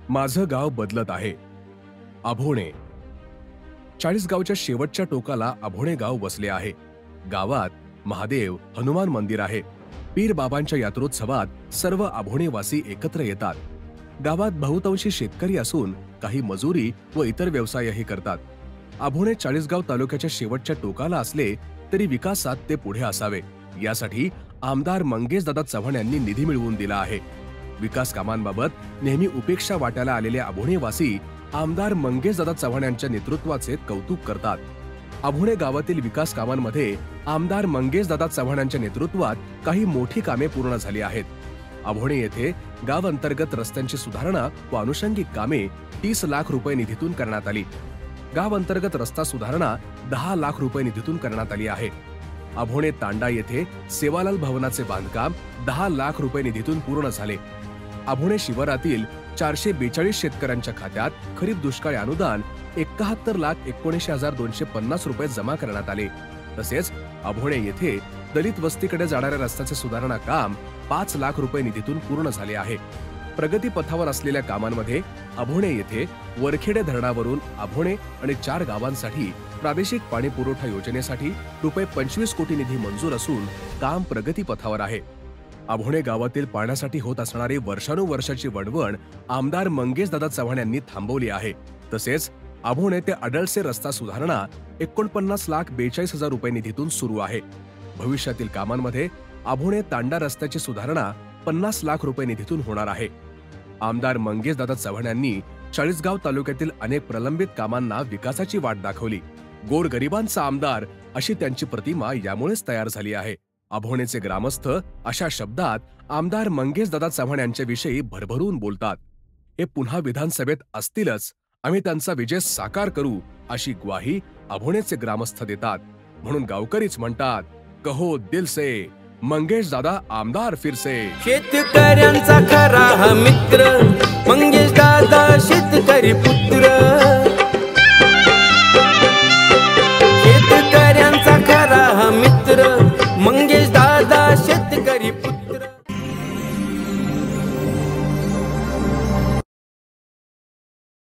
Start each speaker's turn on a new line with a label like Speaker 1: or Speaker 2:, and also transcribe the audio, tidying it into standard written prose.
Speaker 1: माझं गाव बदलत आहे. अभोणे. चाळीसगावच्या शेवटच्या टोकाला अभोणे गाव वसले आहे. गावात महादेव, हनुमान मंदिर आहे. पीर बाबांच्या यात्रोत्सवात सर्व अभोणेवासी एकत्र येतात. गावात बहुतांशी शेतकरी असून काही मजुरी व इतर व्यवसायही करतात. अभोणे चाळीसगाव तालुक्याच्या शेवटच्या टोकाला असले तरी विकासात ते पुढे असावे यासाठी आमदार मंगेशदादा चव्हाण यांनी निधी मिळवून दिला आहे. विकास कामांबाबत नेहमी उपेक्षा वाटायला आलेले अभोणेवासी आमदार मंगेशदादा चव्हाण यांच्या नेतृत्वाचे कौतुक करतात. अभोणे गावातील विकास कामांमध्ये आमदार मंगेशदादा चव्हाण यांच्या नेतृत्वात काही मोठी कामे पूर्ण झाली आहेत. अभोणे येथे गाव अंतर्गत रस्त्यांची सुधारणा व अनुषंगिक कामे 30 लाख रुपये निधीतून करण्यात आली. गाव अंतर्गत रस्ता सुधारणा 10 लाख रुपये निधीतून करण्यात आली आहे. अभोणे तांडा येथे सेवालाल भवनाचे बांधकाम 10 लाख रुपये निधीतून पूर्ण झाले. अभोणे शिवारातील 442 शेतकऱ्यांच्या खात्यात खरीप दुष्काळी अनुदान 71,19,250 रुपये जमा करण्यात आले. तसेच अभोणे येथे दलित वस्तीकडे जाणाऱ्या रस्त्याचे सुधारणा काम 5 लाख रुपये निधीतून पूर्ण झाले आहे. प्रगती पथावर असलेल्या कामांमध्ये अभोणे येथे वरखेडे धरणावरून अभोणे आणि 4 गावांसाठी प्रादेशिक पाणी पुरवठा योजनेसाठी रुपये 25 कोटी निधी मंजूर असून काम प्रगती पथावर आहे. अभोणे गावातील पाण्यासाठी होत असणारी वर्षानुवर्षाची वणवण आमदार मंगेशदादा चव्हाण यांनी थांबवली आहे. तसेच अभोणे ते अडळसे रस्ता सुधारणा 49,42,000 रुपये निधीतून सुरू आहे. भविष्यातील कामांमध्ये अभोणे तांडा रस्त्याची सुधारणा 50 लाख रुपये निधीतून होणार आहे. आमदार मंगेशदादा चव्हाण यांनी चाळीसगाव तालुक्यातील अनेक प्रलंबित कामांना विकासाची वाट दाखवली. गोरगरिबांचा आमदार अशी त्यांची प्रतिमा यामुळेच तयार झाली आहे. अभोणेचे ग्रामस्थ अशा शब्दात आमदार मंगेशदादा चव्हाण यांच्याविषयी भरभरून बोलतात. हे पुन्हा विधानसभेत असतीलच, आम्ही त्यांचा विजय साकार करू अशी ग्वाही अभोणेचे ग्रामस्थ देतात. म्हणून गावकरीच म्हणतात, कहो दिल से मंगेशदादा आमदार फिरसे.
Speaker 2: शेतकऱ्यांचा खरा हा मित्र मंगेशदादा शेतकरी पुत्र.